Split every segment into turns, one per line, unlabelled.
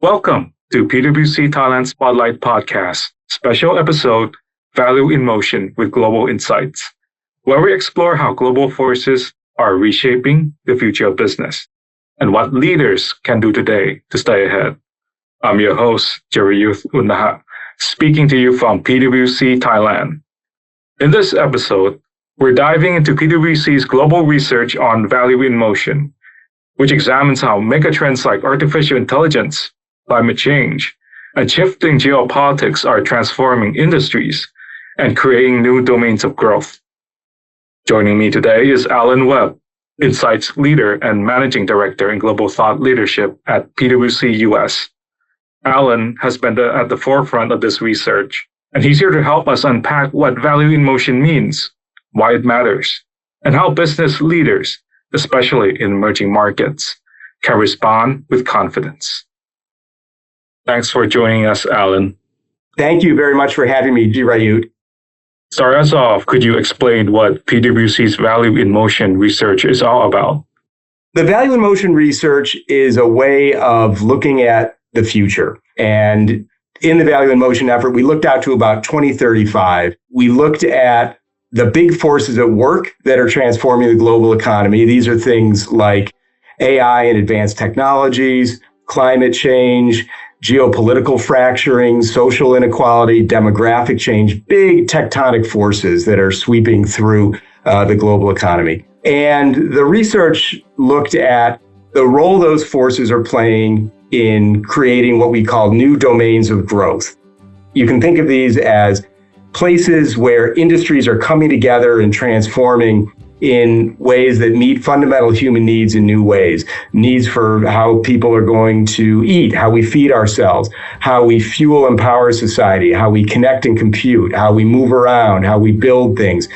Welcome to PwC Thailand Spotlight Podcast, special episode, Valueinmotion with Global Insights, where we explore how global forces are reshaping the future of business and what leaders can do today to stay ahead. I'm your host, Jerryuth Unnaha, speaking to you from PwC Thailand. In this episode, we're diving into PwC's global research on Valueinmotion, which examines how megatrends like artificial intelligence, climate change, and shifting geopolitics are transforming industries and creating new domains of growth. Joining me today is Alan Webb, Insights Leader and Managing Director in Global Thought Leadership at PwC US. Alan has been at the forefront of this research, and he's here to help us unpack what Valueinmotion means, why it matters, and how business leaders, especially in emerging markets, can respond with confidence. Thanks for joining us, Alan.
Thank you very much for having me, Jerryuth.
Start us off, could you explain what PwC's Valueinmotion research is all about?
The Valueinmotion research is a way of looking at the future. And in the Valueinmotion effort, we looked out to about 2035. We looked at the big forces at work that are transforming the global economy. These are things like AI and advanced technologies, climate change, geopolitical fracturing, social inequality, demographic change, big tectonic forces that are sweeping through the global economy. And the research looked at the role those forces are playing in creating what we call new domains of growth. You can think of these as places where industries are coming together and transforming in ways that meet fundamental human needs in new ways. Needs for how people are going to eat, how we feed ourselves, how we fuel and power society, how we connect and compute, how we move around, how we build things.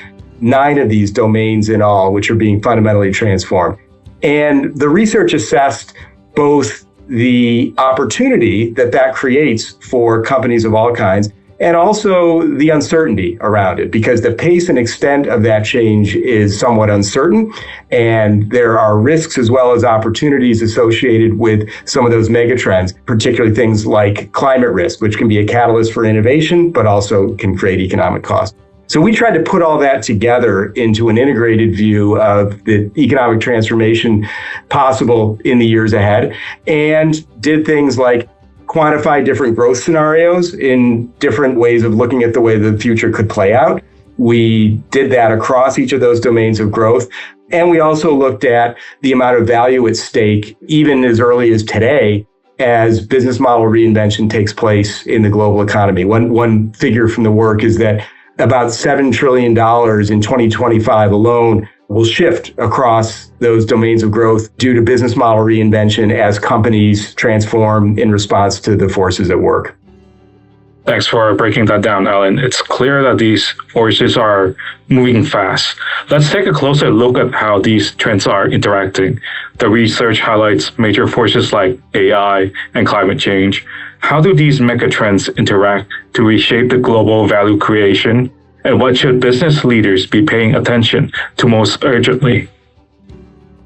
9 of these domains in all, which are being fundamentally transformed. And the research assessed both the opportunity that creates for companies of all kinds, and also the uncertainty around it, because the pace and extent of that change is somewhat uncertain. And there are risks as well as opportunities associated with some of those megatrends, particularly things like climate risk, which can be a catalyst for innovation, but also can create economic cost. So we tried to put all that together into an integrated view of the economic transformation possible in the years ahead, and did things like quantify different growth scenarios in different ways of looking at the way the future could play out. We did that across each of those domains of growth. And we also looked at the amount of value at stake, even as early as today, as business model reinvention takes place in the global economy. One figure from the work is that about $7 trillion in 2025 alone will shift across those domains of growth due to business model reinvention as companies transform in response to the forces at work.
Thanks for breaking that down, Alan. It's clear that these forces are moving fast. Let's take a closer look at how these trends are interacting. The research highlights major forces like AI and climate change. How do these megatrends interact to reshape the global value creation? And what should business leaders be paying attention to most urgently?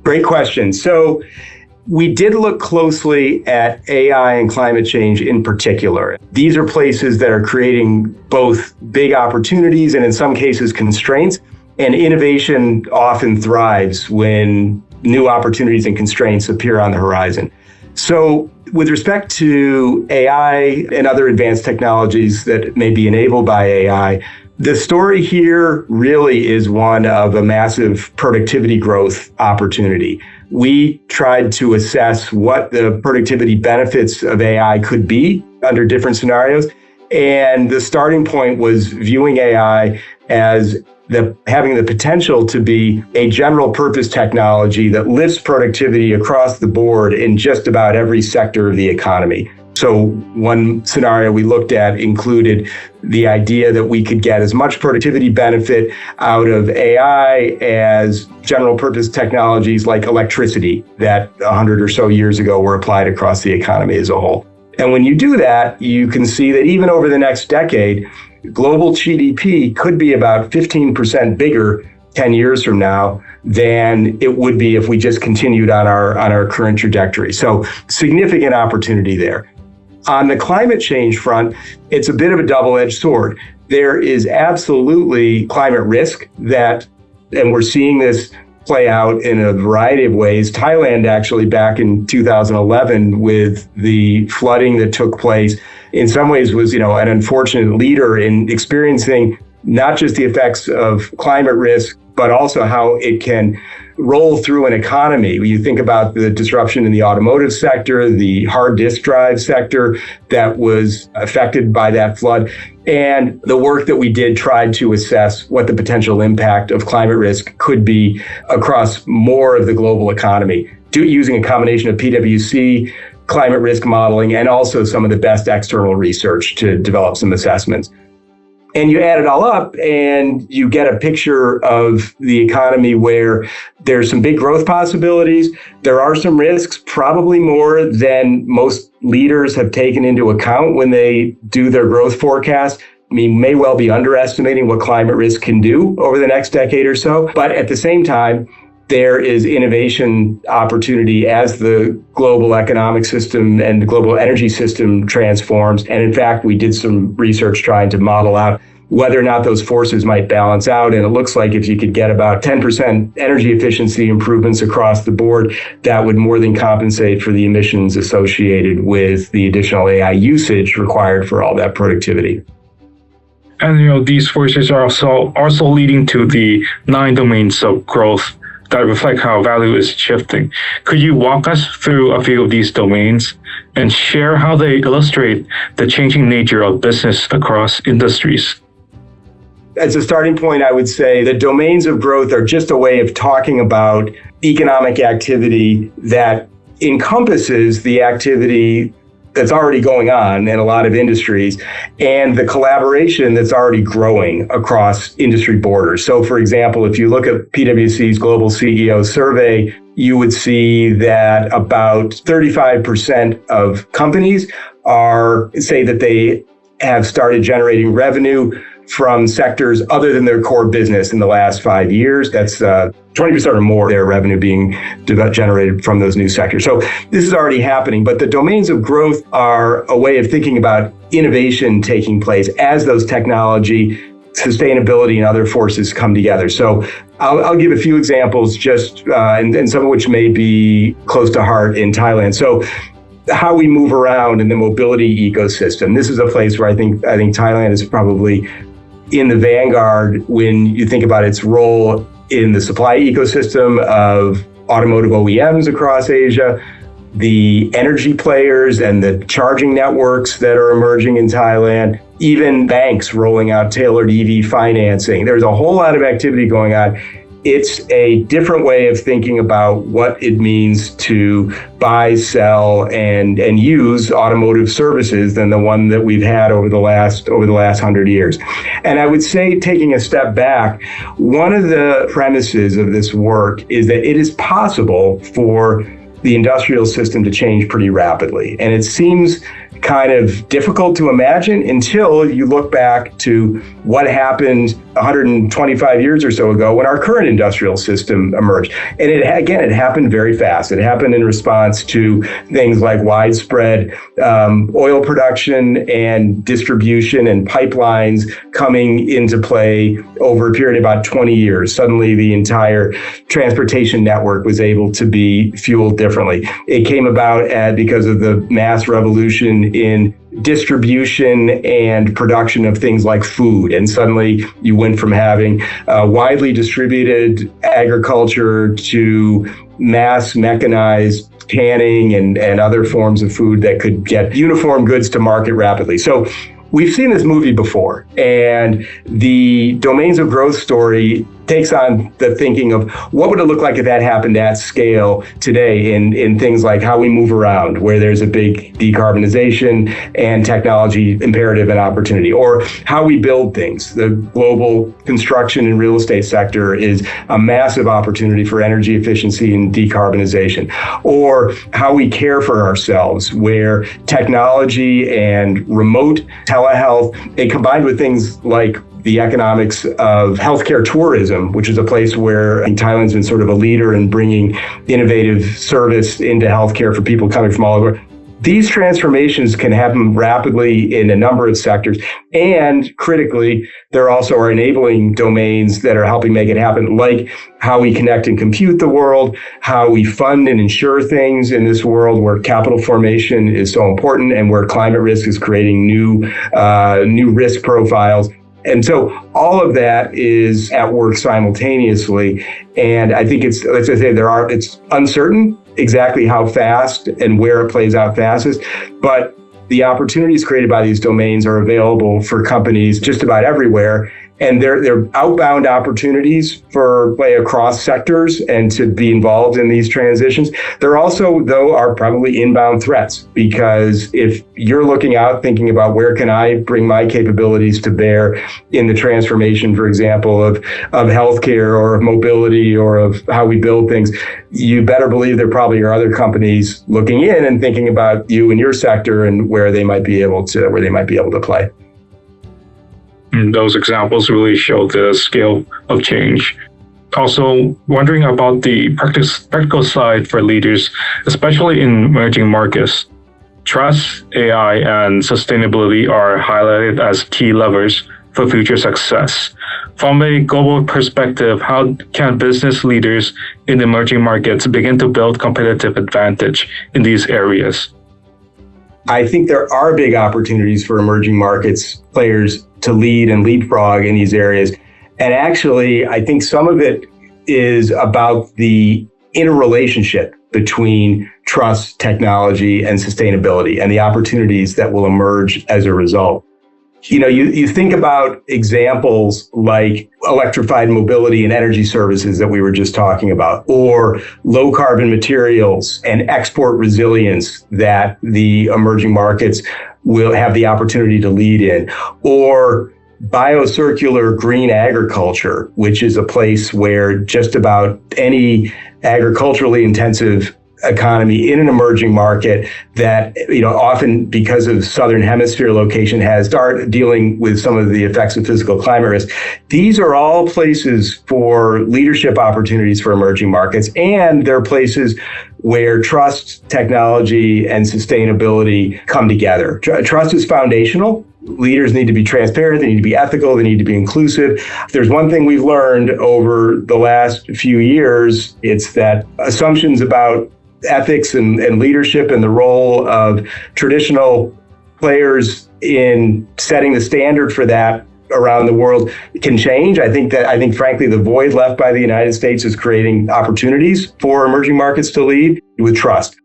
Great question. So we did look closely at AI and climate change in particular. These are places that are creating both big opportunities and in some cases constraints. And innovation often thrives when new opportunities and constraints appear on the horizon. So with respect to AI and other advanced technologies that may be enabled by AI, the story here really is one of a massive productivity growth opportunity. We tried to assess what the productivity benefits of AI could be under different scenarios. And the starting point was viewing AI as having the potential to be a general purpose technology that lifts productivity across the board in just about every sector of the economy. So one scenario we looked at included the idea that we could get as much productivity benefit out of AI as general purpose technologies like electricity that 100 or so years ago were applied across the economy as a whole. And when you do that, you can see that even over the next decade, global GDP could be about 15% bigger 10 years from now than it would be if we just continued on our current trajectory. So significant opportunity there. On the climate change front, it's a bit of a double-edged sword. There is absolutely climate risk and we're seeing this play out in a variety of ways. Thailand actually back in 2011 with the flooding that took place in some ways was, an unfortunate leader in experiencing not just the effects of climate risk, but also how it can roll through an economy. When you think about the disruption in the automotive sector, the hard disk drive sector that was affected by that flood, and the work that we did tried to assess what the potential impact of climate risk could be across more of the global economy, using a combination of PwC, climate risk modeling, and also some of the best external research to develop some assessments. And you add it all up and you get a picture of the economy where there's some big growth possibilities. There are some risks, probably more than most leaders have taken into account when they do their growth forecast. May well be underestimating what climate risk can do over the next decade or so. But at the same time, there is innovation opportunity as the global economic system and the global energy system transforms. And in fact, we did some research trying to model out whether or not those forces might balance out. And it looks like if you could get about 10% energy efficiency improvements across the board, that would more than compensate for the emissions associated with the additional AI usage required for all that productivity.
And these forces are also leading to the 9 domains of growth that reflect how value is shifting. Could you walk us through a few of these domains and share how they illustrate the changing nature of business across industries?
As a starting point, I would say the domains of growth are just a way of talking about economic activity that encompasses the activity that's already going on in a lot of industries and the collaboration that's already growing across industry borders. So for example, if you look at PwC's Global CEO Survey, you would see that about 35% of companies say that they have started generating revenue from sectors other than their core business in the last 5 years. That's 20% or more of their revenue being generated from those new sectors. So this is already happening, but the domains of growth are a way of thinking about innovation taking place as those technology, sustainability, and other forces come together. So I'll give a few examples and some of which may be close to heart in Thailand. So how we move around in the mobility ecosystem. This is a place where I think Thailand is probably in the vanguard when you think about its role in the supply ecosystem of automotive OEMs across Asia, the energy players and the charging networks that are emerging in Thailand, even banks rolling out tailored EV financing. There's a whole lot of activity going on. It's a different way of thinking about what it means to buy, sell, and use automotive services than the one that we've had over the last 100 years. And I would say, taking a step back, one of the premises of this work is that it is possible for the industrial system to change pretty rapidly. And it seems kind of difficult to imagine until you look back to what happened 125 years or so ago when our current industrial system emerged. And it happened very fast. It happened in response to things like widespread oil production and distribution and pipelines coming into play over a period of about 20 years. Suddenly, the entire transportation network was able to be fueled differently. It came about because of the mass revolution in distribution and production of things like food. And suddenly you went from having widely distributed agriculture to mass mechanized canning and other forms of food that could get uniform goods to market rapidly. So we've seen this movie before, and the domains of growth story takes on the thinking of what would it look like if that happened at scale today in things like how we move around, where there's a big decarbonization and technology imperative and opportunity, or how we build things. The global construction and real estate sector is a massive opportunity for energy efficiency and decarbonization, or how we care for ourselves, where technology and remote telehealth, combined with things like the economics of healthcare tourism, which is a place where Thailand's been sort of a leader in bringing innovative service into healthcare for people coming from all over. These transformations can happen rapidly in a number of sectors, and critically, there also are enabling domains that are helping make it happen, like how we connect and compute the world, how we fund and insure things in this world where capital formation is so important and where climate risk is creating new risk profiles. And so all of that is at work simultaneously. And I think it's uncertain exactly how fast and where it plays out fastest, but the opportunities created by these domains are available for companies just about everywhere. And they're outbound opportunities for play across sectors and to be involved in these transitions. There also, though, are probably inbound threats, because if you're looking out thinking about where can I bring my capabilities to bear in the transformation, for example, of healthcare or of mobility or of how we build things, you better believe there probably are other companies looking in and thinking about you and your sector and where they might be able to play.
And those examples really show the scale of change. Also, wondering about the practical side for leaders, especially in emerging markets. Trust, AI, and sustainability are highlighted as key levers for future success. From a global perspective, how can business leaders in emerging markets begin to build competitive advantage in these areas?
I think there are big opportunities for emerging markets players to lead and leapfrog in these areas. And actually, I think some of it is about the interrelationship between trust, technology, and sustainability and the opportunities that will emerge as a result. You think about examples like electrified mobility and energy services that we were just talking about, or low carbon materials and export resilience that the emerging markets will have the opportunity to lead in, or biocircular green agriculture, which is a place where just about any agriculturally intensive economy in an emerging market that, often because of Southern Hemisphere location has started dealing with some of the effects of physical climate risk. These are all places for leadership opportunities for emerging markets, and they're places where trust, technology, and sustainability come together. Trust is foundational. Leaders need to be transparent, they need to be ethical, they need to be inclusive. If there's one thing we've learned over the last few years, it's that assumptions about ethics and leadership and the role of traditional players in setting the standard for that around the world can change. I think frankly, the void left by the United States is creating opportunities for emerging markets to lead with trust.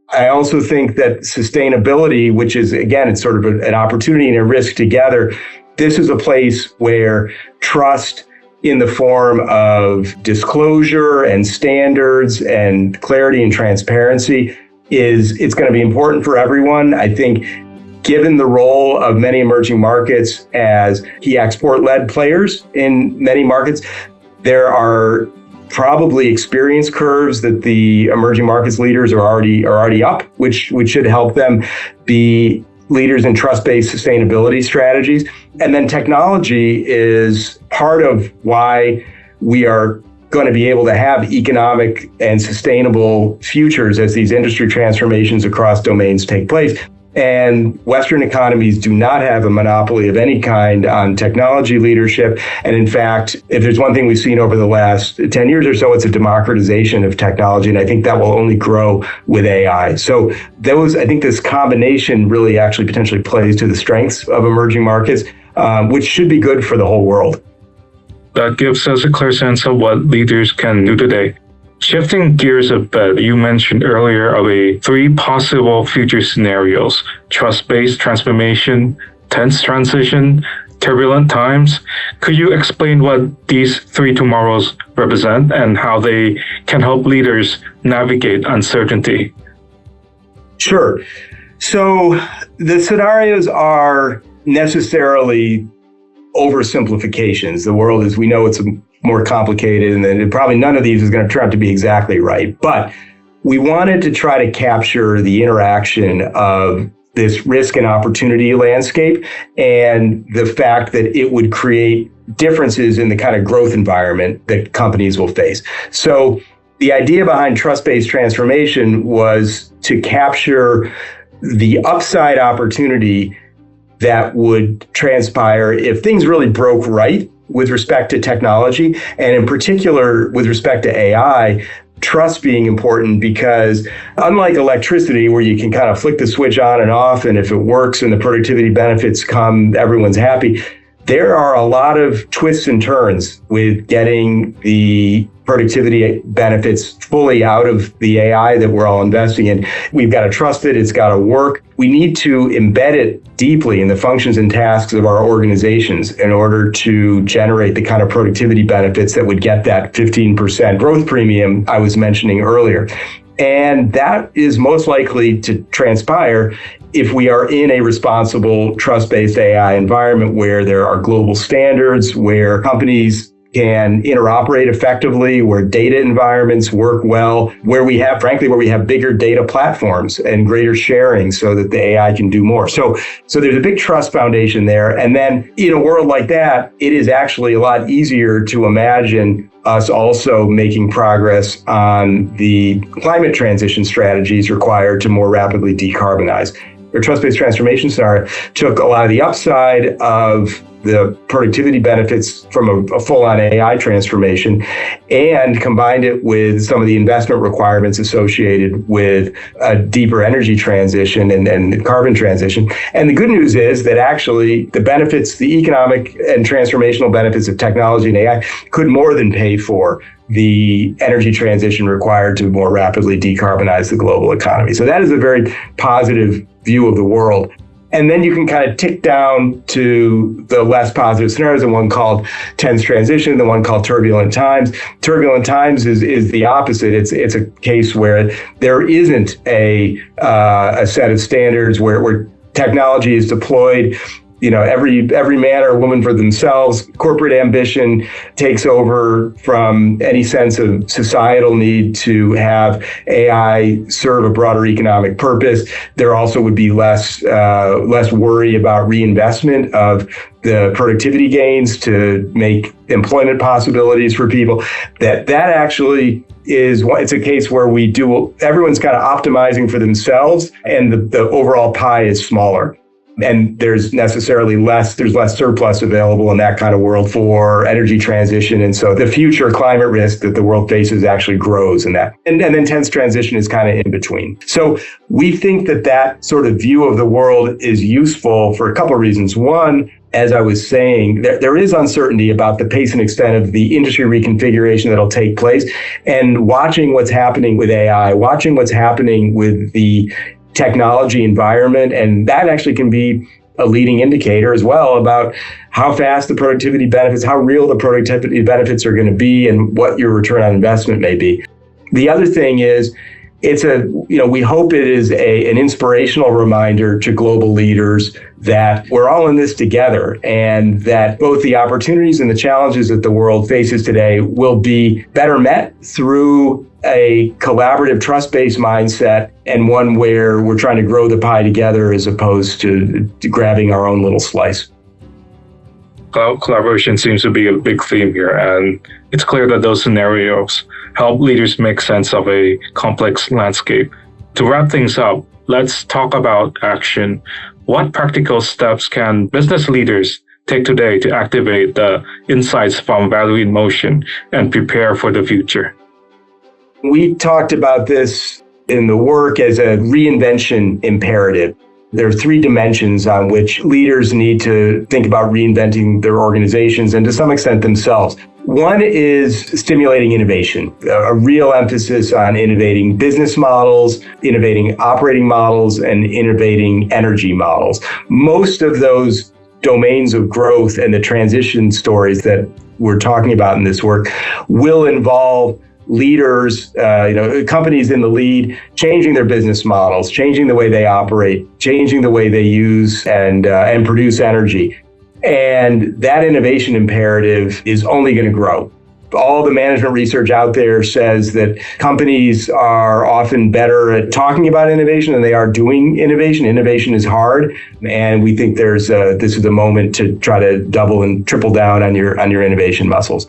I also think that sustainability, which is, again, it's sort of an opportunity and a risk together. This is a place where trust in the form of disclosure and standards and clarity and transparency it's going to be important for everyone. I think given the role of many emerging markets as key export-led players in many markets, there are probably experience curves that the emerging markets leaders are already up, which should help them be leaders in trust-based sustainability strategies. And then technology is part of why we are going to be able to have economic and sustainable futures as these industry transformations across domains take place. And Western economies do not have a monopoly of any kind on technology leadership. And in fact, if there's one thing we've seen over the last 10 years or so, it's a democratization of technology. And I think that will only grow with AI. So I think this combination really actually potentially plays to the strengths of emerging markets, which should be good for the whole world.
That gives us a clear sense of what leaders can do today. Shifting gears a bit, you mentioned earlier of 3 possible future scenarios: trust-based transformation, tense transition, turbulent times. Could you explain what these 3 tomorrows represent and how they can help leaders navigate uncertainty?
Sure. So the scenarios are necessarily oversimplifications. The world, as we know, it's more complicated, and then probably none of these is going to turn out to be exactly right. But we wanted to try to capture the interaction of this risk and opportunity landscape and the fact that it would create differences in the kind of growth environment that companies will face. So the idea behind trust-based transformation was to capture the upside opportunity that would transpire if things really broke right with respect to technology, and in particular with respect to AI, trust being important, because unlike electricity, where you can kind of flick the switch on and off, and if it works and the productivity benefits come, everyone's happy. There are a lot of twists and turns with getting the productivity benefits fully out of the AI that we're all investing in. We've got to trust it. It's got to work. We need to embed it deeply in the functions and tasks of our organizations in order to generate the kind of productivity benefits that would get that 15% growth premium I was mentioning earlier. And that is most likely to transpire if we are in a responsible, trust-based AI environment where there are global standards, where companies can interoperate effectively, where data environments work well, where we have bigger data platforms and greater sharing so that the AI can do more. So there's a big trust foundation there. And then in a world like that, it is actually a lot easier to imagine us also making progress on the climate transition strategies required to more rapidly decarbonize. Our trust-based transformation scenario took a lot of the upside of the productivity benefits from a full-on AI transformation and combined it with some of the investment requirements associated with a deeper energy transition and carbon transition. And the good news is that actually the benefits, the economic and transformational benefits of technology and AI could more than pay for the energy transition required to more rapidly decarbonize the global economy. So that is a very positive view of the world. And then you can kind of tick down to the less positive scenarios, the one called tense transition, the one called turbulent times. Turbulent times is the opposite. It's a case where there isn't a set of standards where technology is deployed. Every man or woman for themselves. Corporate ambition takes over from any sense of societal need to have AI serve a broader economic purpose. There also would be less worry about reinvestment of the productivity gains to make employment possibilities for people. That actually it's a case where everyone's kind of optimizing for themselves, and the overall pie is smaller. And there's less surplus available in that kind of world for energy transition. And so the future climate risk that the world faces actually grows in that. And then tense transition is kind of in between. So we think that sort of view of the world is useful for a couple of reasons. One, as I was saying, there is uncertainty about the pace and extent of the industry reconfiguration that'll take place. And watching what's happening with AI, watching what's happening with the technology environment, and that actually can be a leading indicator as well about how fast the productivity benefits, how real the productivity benefits are going to be, and what your return on investment may be. The other thing is, we hope it is an inspirational reminder to global leaders that we're all in this together, and that both the opportunities and the challenges that the world faces today will be better met through a collaborative, trust-based mindset, and one where we're trying to grow the pie together as opposed to grabbing our own little slice.
Collaboration seems to be a big theme here, and it's clear that those scenarios help leaders make sense of a complex landscape. To wrap things up, let's talk about action. What practical steps can business leaders take today to activate the insights from Valueinmotion and prepare for the future?
We talked about this in the work as a reinvention imperative. There are three dimensions on which leaders need to think about reinventing their organizations and to some extent themselves. One is stimulating innovation, a real emphasis on innovating business models, innovating operating models, and innovating energy models. Most of those domains of growth and the transition stories that we're talking about in this work will involve leaders, companies in the lead, changing their business models, changing the way they operate, changing the way they use and produce energy. And that innovation imperative is only going to grow. All the management research out there says that companies are often better at talking about innovation than they are doing innovation. Innovation is hard, and we think this is a moment to try to double and triple down on your innovation muscles.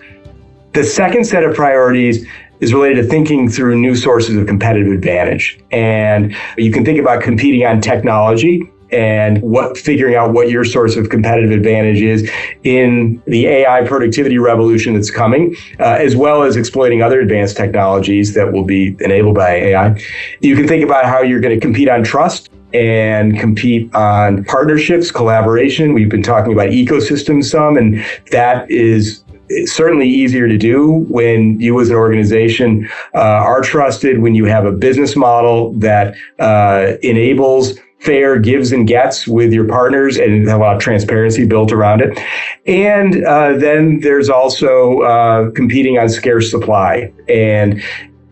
The second set of priorities is related to thinking through new sources of competitive advantage. And you can think about competing on technology and figuring out what your source of competitive advantage is in the AI productivity revolution that's coming, as well as exploiting other advanced technologies that will be enabled by AI. You can think about how you're going to compete on trust and compete on partnerships, collaboration. We've been talking about ecosystems some, and that is certainly easier to do when you as an organization are trusted, when you have a business model that enables fair gives and gets with your partners and have a lot of transparency built around it. And then there's also competing on scarce supply. And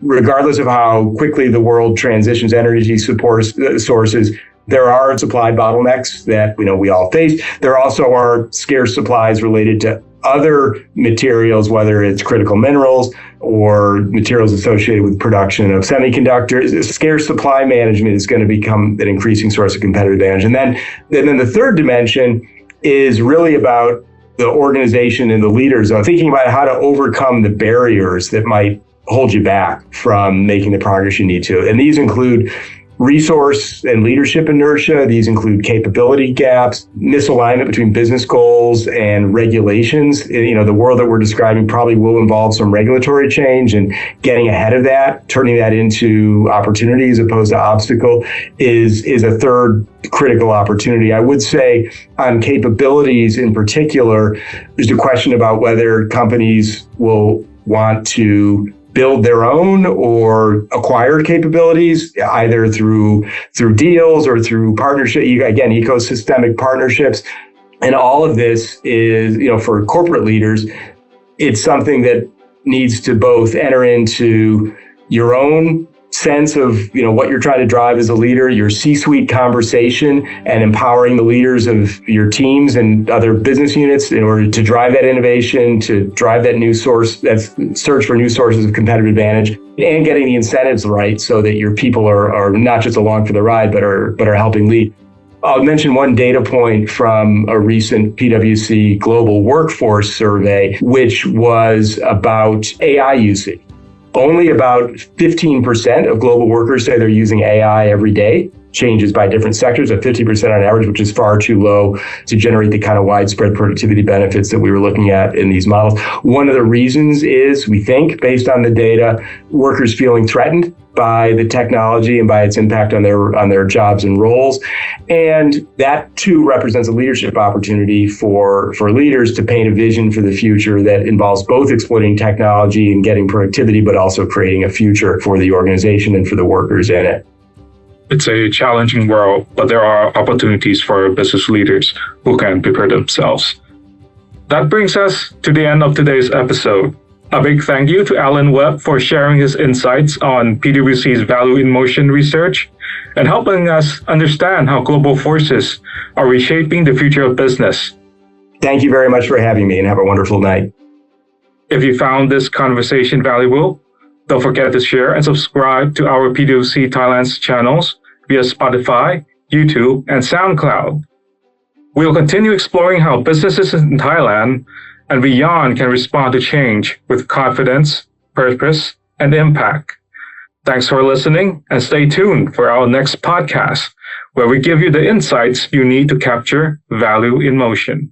regardless of how quickly the world transitions energy sources, there are supply bottlenecks that we all face. There also are scarce supplies related to other materials, whether it's critical minerals or materials associated with production of semiconductors. Scarce supply management is going to become an increasing source of competitive advantage. And then the third dimension is really about the organization and the leaders, thinking about how to overcome the barriers that might hold you back from making the progress you need to. And these include resource and leadership inertia. These include capability gaps, misalignment between business goals and regulations. The world that we're describing probably will involve some regulatory change, and getting ahead of that, turning that into opportunity as opposed to obstacle is a third critical opportunity. I would say on capabilities in particular, there's a question about whether companies will want to build their own or acquire capabilities, either through deals or through partnership, again, ecosystemic partnerships. And all of this is, for corporate leaders, it's something that needs to both enter into your own sense of what you're trying to drive as a leader, your C-suite conversation, and empowering the leaders of your teams and other business units in order to drive that innovation, to drive that search for new sources of competitive advantage, and getting the incentives right so that your people are not just along for the ride, but are helping lead. I'll mention one data point from a recent PwC global workforce survey, which was about AI usage. Only about 15% of global workers say they're using AI every day. Changes by different sectors at 50% on average, which is far too low to generate the kind of widespread productivity benefits that we were looking at in these models. One of the reasons is, we think, based on the data, workers feeling threatened by the technology and by its impact on their jobs and roles. And that too represents a leadership opportunity for leaders to paint a vision for the future that involves both exploiting technology and getting productivity, but also creating a future for the organization and for the workers in it.
It's a challenging world, but there are opportunities for business leaders who can prepare themselves. That brings us to the end of today's episode. A big thank you to Alan Webb for sharing his insights on PwC's Valueinmotion research and helping us understand how global forces are reshaping the future of business.
Thank you very much for having me, and have a wonderful night.
If you found this conversation valuable, don't forget to share and subscribe to our PwC Thailand's channels via Spotify, YouTube, and SoundCloud. We'll continue exploring how businesses in Thailand and beyond can respond to change with confidence, purpose, and impact. Thanks for listening, and stay tuned for our next podcast, where we give you the insights you need to capture value in motion.